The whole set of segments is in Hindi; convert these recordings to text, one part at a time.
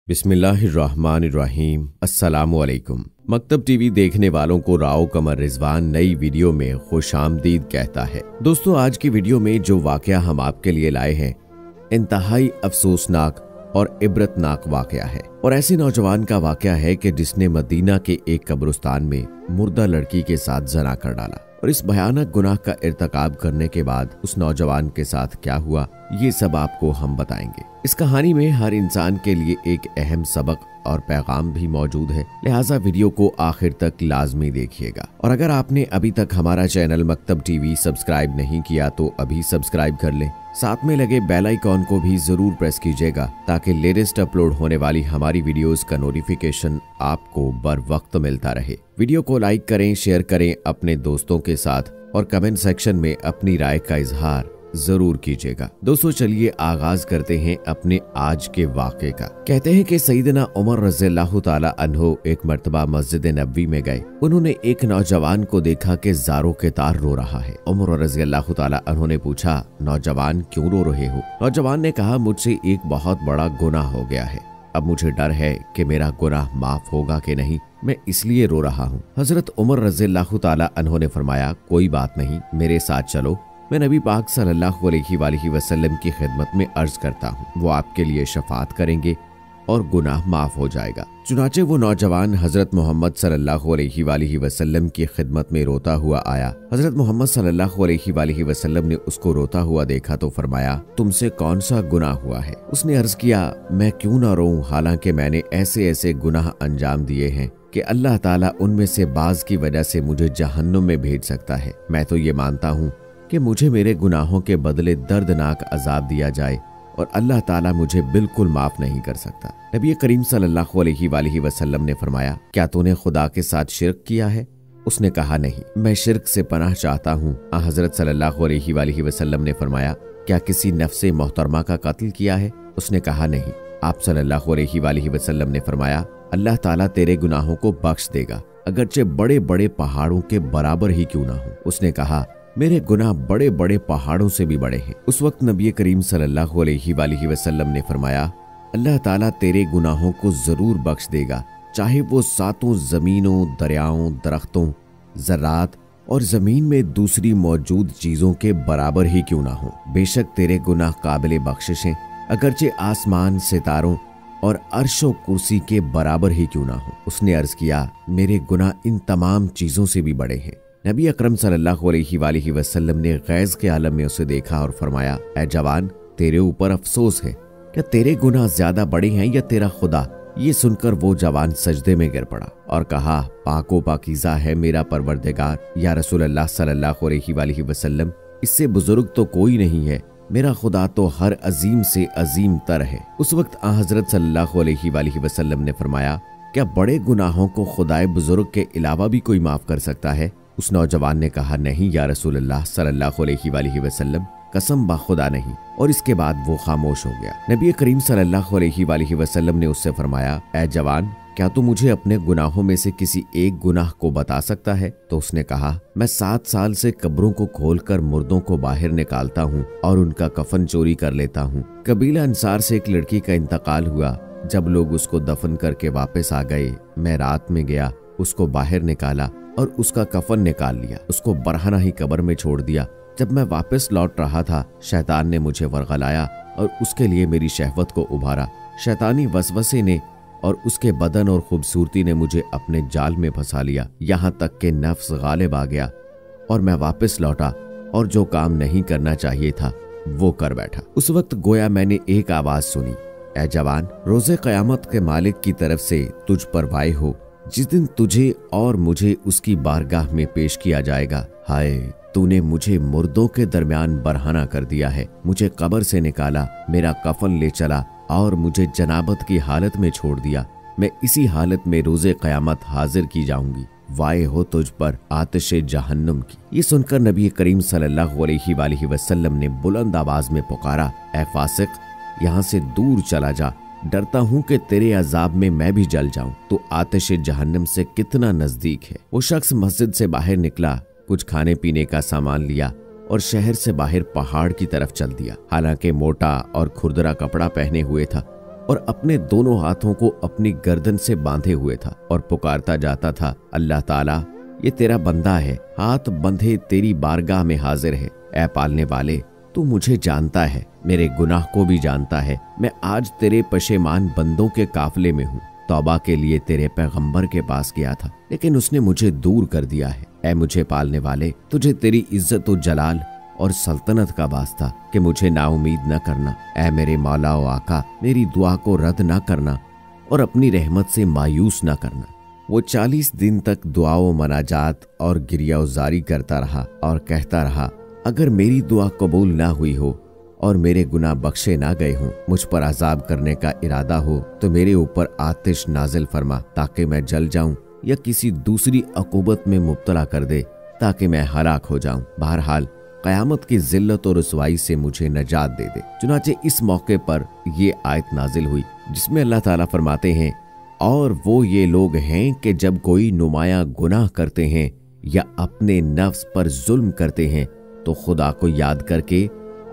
बिस्मिल्लाहिर्रहमानिर्रहीम। अस्सलामुअलैकुम। मकतब टीवी देखने वालों को राव कमर रिजवान नई वीडियो में खुशामदीद कहता है। दोस्तों, आज की वीडियो में जो वाकया हम आपके लिए लाए हैं इंतहाई अफसोसनाक और इबरतनाक वाकया है और ऐसे नौजवान का वाकया है कि जिसने मदीना के एक कब्रिस्तान में मुर्दा लड़की के साथ जना कर डाला और इस भयानक गुनाह का इर्तकाब करने के बाद उस नौजवान के साथ क्या हुआ ये सब आपको हम बताएंगे। इस कहानी में हर इंसान के लिए एक अहम सबक और पैगाम भी मौजूद है, लिहाजा वीडियो को आखिर तक लाजमी देखिएगा। और अगर आपने अभी तक हमारा चैनल मकतब टीवी सब्सक्राइब नहीं किया तो अभी सब्सक्राइब कर लें, साथ में लगे बेल आइकॉन को भी जरूर प्रेस कीजिएगा ताकि लेटेस्ट अपलोड होने वाली हमारी वीडियोस का नोटिफिकेशन आपको बर वक्त मिलता रहे। वीडियो को लाइक करें, शेयर करें अपने दोस्तों के साथ और कमेंट सेक्शन में अपनी राय का इजहार जरूर कीजिएगा। दोस्तों, चलिए आगाज करते हैं अपने आज के वाक़े का। कहते हैं कि सईदना उमर रज़ियल्लाहु ताला अन्हो एक मर्तबा मस्जिद नबवी में गए। उन्होंने एक नौजवान को देखा कि ज़ारों के तार रो रहा है। उमर रज़ियल्लाहु ताला अन्हो ने पूछा, नौजवान क्यों रो रहे हो? नौजवान ने कहा, मुझसे एक बहुत बड़ा गुनाह हो गया है। अब मुझे डर है कि मेरा गुनाह माफ होगा कि नहीं, मैं इसलिए रो रहा हूँ। हजरत उमर रज़ियल्लाहु ताला अन्हो ने फरमाया, कोई बात नहीं, मेरे साथ चलो, मैं नबी पाक सल्लल्लाहु अलैहि वसल्लम की खिदमत में अर्ज करता हूँ, वो आपके लिए शफात करेंगे और गुनाह माफ हो जाएगा। चुनाचे वो नौजवान हजरत मोहम्मद सल्लल्लाहु अलैहि वसल्लम की खिदमत में रोता हुआ आया। हजरत मोहम्मद सल्लल्लाहु अलैहि वसल्लम ने उसको रोता हुआ देखा तो फरमाया, तुमसे कौन सा गुनाह हुआ है? उसने अर्ज किया, मैं क्यों ना रोऊं, हालांकि मैंने ऐसे ऐसे गुनाह अंजाम दिए हैं कि अल्लाह ताला उनमें से बाज की वजह से मुझे जहन्नुम में भेज सकता है। मैं तो ये मानता हूँ कि मुझे मेरे गुनाहों के बदले दर्दनाक अजाब दिया जाए और अल्लाह ताला मुझे बिल्कुल माफ नहीं कर सकता। नबी करीम सल्लल्लाहु अलैहि वसल्लम ने फरमाया, क्या तूने खुदा के साथ शिर्क किया है? उसने कहा, नहीं, मैं शिर्क से पनाह चाहता हूँ। हजरत सल्लल्लाहु अलैहि वसल्लम ने फरमाया, क्या किसी नफ्से मोहतरमा का कत्ल किया है? उसने कहा, नहीं। आप सल्लल्लाहु अलैहि वसल्लम ने फरमाया, अल्लाह ताला तेरे गुनाहों को बख्श देगा, अगरचे बड़े बड़े पहाड़ों के बराबर ही क्यों ना हो। उसने कहा, मेरे गुनाह बड़े बड़े पहाड़ों से भी बड़े हैं। उस वक्त नबी करीम सल्लल्लाहु अलैहि वसल्लम ने फरमाया, अल्लाह ताला तेरे गुनाहों को जरूर बख्श देगा, चाहे वो सातों जमीनों, दरियाओं, दरख्तों, ज़रात और जमीन में दूसरी मौजूद चीजों के बराबर ही क्यों ना हो। बेशक तेरे गुनाह काबिल बख्शिश हैं, अगरचे आसमान, सितारों और अर्शो कुर्सी के बराबर ही क्यों ना हो। उसने अर्ज किया, मेरे गुनाह इन तमाम चीजों से भी बड़े हैं। नबी अकरम सल्लल्लाहु अलैहि वसल्लम ने गैज़ के आलम में उसे देखा और फरमाया, ऐ जवान, तेरे ऊपर अफसोस है, क्या तेरे गुनाह ज्यादा बड़े हैं या तेरा खुदा? ये सुनकर वो जवान सजदे में गिर पड़ा और कहा, पाको पाकीज़ा है मेरा परवरदिगार, या रसूल अल्लाह सल्लल्लाहु अलैहि वसल्लम, इससे बुजुर्ग तो कोई नहीं है, मेरा खुदा तो हर अजीम से अजीम तर है। उस वक्त हजरत सल्लल्लाहु अलैहि वसल्लम ने फरमाया, क्या बड़े गुनाहों को खुदाए बुजुर्ग के अलावा भी कोई माफ कर सकता है? उस नौजवान ने कहा, नहीं या रसूल अल्लाह सल्लल्लाहु अलैहि वसल्लम, कसम बा खुदा नहीं। और इसके बाद वो खामोश हो गया। नबी करीम सल्लल्लाहु अलैहि वसल्लम ने उससे फरमाया, ऐ जवान, क्या तू मुझे अपने गुनाहों में से किसी एक गुनाह को बता सकता है? तो उसने कहा, मैं 7 साल से कब्रों को खोलकर मुर्दों को बाहर निकालता हूँ और उनका कफन चोरी कर लेता हूँ। कबीला अंसार से एक लड़की का इंतकाल हुआ, जब लोग उसको दफन करके वापस आ गए, मैं रात में गया, उसको बाहर निकाला और उसका कफन निकाल लिया, उसको बरहना ही कब्र में छोड़ दिया। जब मैं वापस लौट रहा था, शैतान ने मुझे वरगलाया और उसके लिए मेरी शहवत को उभारा। शैतानी वसवसे ने और उसके बदन और खूबसूरती ने मुझे अपने जाल में फंसा लिया, यहाँ तक कि नफ्स गालिब आ गया और मैं वापस लौटा और जो काम नहीं करना चाहिए था वो कर बैठा। उस वक्त गोया मैंने एक आवाज सुनी, ऐ जवान, रोजे क़यामत के मालिक की तरफ से तुझ पर वाय हो, जिस दिन तुझे और मुझे उसकी बारगाह में पेश किया जाएगा। हाय, तूने मुझे मुर्दों के दरमियान बरहना कर दिया है, मुझे कब्र से निकाला, मेरा कफन ले चला और मुझे जनाबत की हालत में छोड़ दिया। मैं इसी हालत में रोजे क़यामत हाजिर की जाऊंगी। वाय हो तुझ पर आतिशे जहन्नुम की। ये सुनकर नबी करीम सल्लल्लाहु अलैहि वसल्लम ने बुलंद आवाज में पुकारा, ऐ फासिक, यहाँ से दूर चला जा, डरता हूँ कि तेरे अजाब में मैं भी जल जाऊं। तो आतिश जहन्नम से कितना नजदीक है। वो शख्स मस्जिद से बाहर निकला, कुछ खाने पीने का सामान लिया और शहर से बाहर पहाड़ की तरफ चल दिया। हालांकि मोटा और खुरदरा कपड़ा पहने हुए था, और अपने दोनों हाथों को अपनी गर्दन से बांधे हुए था और पुकारता जाता था, अल्लाह ताला ये तेरा बंदा है, हाथ बंधे तेरी बारगाह में हाजिर है। ऐ पालने वाले, तू मुझे जानता है, मेरे गुनाह को भी जानता है। मैं आज तेरे पशेमान बंदों के काफिले में हूँ। तौबा के लिए तेरे पैगंबर के पास गया था, लेकिन उसने मुझे दूर कर दिया है। ऐ मुझे पालने वाले, तुझे तेरी इज्जत और जलाल और सल्तनत का वास्ता कि मुझे नाउमीद न करना। ऐ मेरे मौला व आका, मेरी दुआ को रद्द न करना और अपनी रहमत से मायूस न करना। वो 40 दिन तक दुआओं, मनाजात और गिरियाजारी करता रहा और कहता रहा, अगर मेरी दुआ कबूल ना हुई हो और मेरे गुनाह बख्शे ना गए हों, मुझ पर अजाब करने का इरादा हो तो मेरे ऊपर आतिश नाजिल फरमा ताकि मैं जल जाऊं, या किसी दूसरी अकूबत में मुब्तला कर दे ताकि मैं हलाक हो जाऊं। बहरहाल कयामत की जिल्लत और रुसवाई से मुझे नजात दे दे। चुनाचे इस मौके पर ये आयत नाजिल हुई जिसमें अल्लाह ताला फरमाते हैं, और वो ये लोग हैं कि जब कोई नुमाया गुनाह करते हैं या अपने नफ्स पर जुल्म करते हैं तो खुदा को याद करके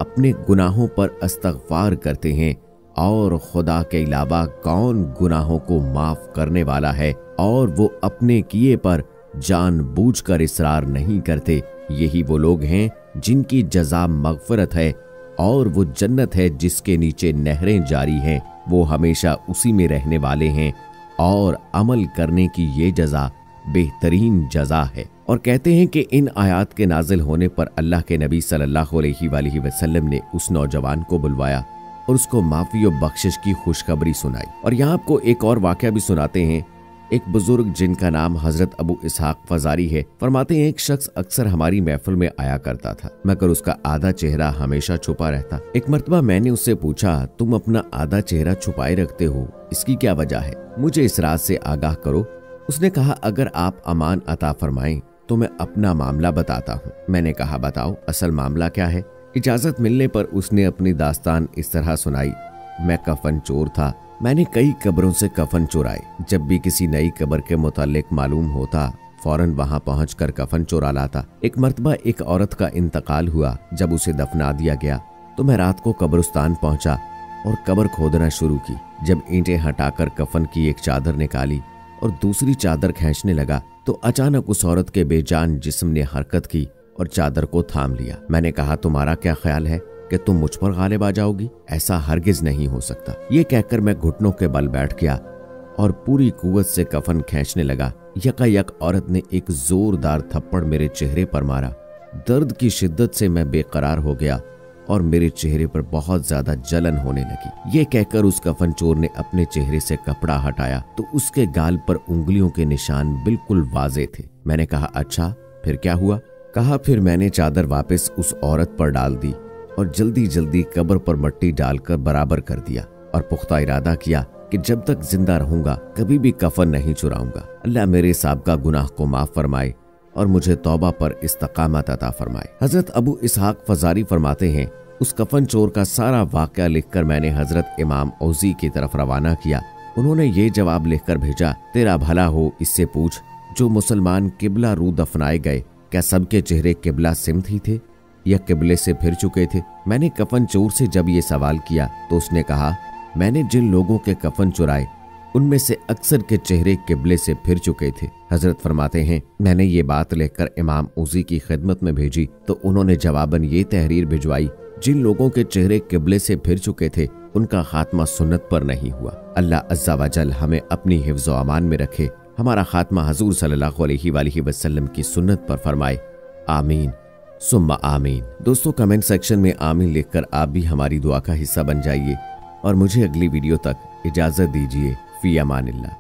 अपने गुनाहों पर इस्तग़फ़ार करते हैं, और खुदा के अलावा कौन गुनाहों को माफ करने वाला है, और वो अपने किए पर जानबूझकर इसरार नहीं करते। यही वो लोग हैं जिनकी जज़ा मग़फ़िरत है और वो जन्नत है जिसके नीचे नहरें जारी हैं। वो हमेशा उसी में रहने वाले हैं और अमल करने की ये जज़ा बेहतरीन जज़ा है। और कहते हैं कि इन आयात के नाजिल होने पर अल्लाह के नबी सल्लल्लाहु अलैहि वसल्लम ने उस नौजवान को बुलवाया और उसको माफ़ी और बख्शिश की खुशखबरी सुनाई। और यहाँ आपको एक और वाक़या भी सुनाते हैं। एक बुजुर्ग जिनका नाम हजरत अबू इसहाक फजारी है, फरमाते हैं एक शख्स अक्सर हमारी महफिल में आया करता था, मगर उसका आधा चेहरा हमेशा छुपा रहता। एक मर्तबा मैंने उससे पूछा, तुम अपना आधा चेहरा छुपाए रखते हो, इसकी क्या वजह है? मुझे इस राज से आगाह करो। उसने कहा, अगर आप अमान अता फरमाएं तो मैं अपना मामला बताता हूँ। मैंने कहा, बताओ असल मामला क्या है? इजाजत मिलने पर उसने अपनी दास्तान इस तरह सुनाई, मैं कफन चोर था, मैंने कई कब्रों से कफन चुराए। जब भी किसी नई कब्र के मुतालिक मालूम होता फौरन वहां पहुंचकर कफन चुरा लाता। एक मर्तबा एक औरत का इंतकाल हुआ। जब उसे दफना दिया गया तो मैं रात को कब्रिस्तान पहुंचा और कब्र खोदना शुरू की। जब ईंटें हटाकर कफन की एक चादर निकाली और दूसरी चादर खींचने लगा तो अचानक उस औरत के बेजान जिस्म ने हरकत की और चादर को थाम लिया। मैंने कहा, तुम्हारा क्या ख्याल है कि तुम मुझ पर गालिब आ जाओगी? ऐसा हरगिज नहीं हो सकता। ये कहकर मैं घुटनों के बल बैठ गया और पूरी कुव्वत से कफन खींचने लगा। यकायक औरत ने एक जोरदार थप्पड़ मेरे चेहरे पर मारा। दर्द की शिद्दत से मैं बेकरार हो गया और मेरे चेहरे पर बहुत ज्यादा जलन होने लगी। ये कहकर उस कफन चोर ने अपने चेहरे से कपड़ा हटाया तो उसके गाल पर उंगलियों के निशान बिल्कुल वाज़ेह थे। मैंने कहा, अच्छा फिर क्या हुआ? कहा, फिर मैंने चादर वापस उस औरत पर डाल दी और जल्दी जल्दी कब्र पर मट्टी डालकर बराबर कर दिया और पुख्ता इरादा किया कि जब तक जिंदा रहूंगा कभी भी कफन नहीं चुराऊंगा। अल्लाह मेरे साबका गुनाह को माफ फरमाए और मुझे तौबा पर इस्तकामत अता फरमाए। हजरत अबू इसहाक फजारी फरमाते हैं, उस कफन चोर का सारा वाकया लिखकर मैंने हजरत इमाम औजी की तरफ रवाना किया। उन्होंने ये जवाब लिखकर भेजा, तेरा भला हो इससे पूछ, जो मुसलमान किबला रू दफनाए गए, क्या सबके चेहरे किबला सिमत ही थे या किबले से फिर चुके थे? मैंने कफन चोर से जब ये सवाल किया तो उसने कहा, मैंने जिन लोगों के कफन चुराए उनमें से अक्सर के चेहरे किबले से फिर चुके थे। हजरत फरमाते हैं, मैंने ये बात लिखकर इमाम उजी की खिदमत में भेजी तो उन्होंने जवाबन ये तहरीर भिजवाई, जिन लोगों के चेहरे किबले से फिर चुके थे उनका खात्मा सुन्नत पर नहीं हुआ। अल्लाह अज़्ज़ा वजल हमें अपनी हिफ्ज़ व अमान में रखे, हमारा खात्मा हजूर सल्लल्लाहु अलैहि वसल्लम की सुन्नत पर फरमाए। आमीन सुम्मा आमीन। दोस्तों, कमेंट सेक्शन में आमीन लिखकर आप भी हमारी दुआ का हिस्सा बन जाइए और मुझे अगली वीडियो तक इजाजत दीजिए। फी अमानिल्लाह।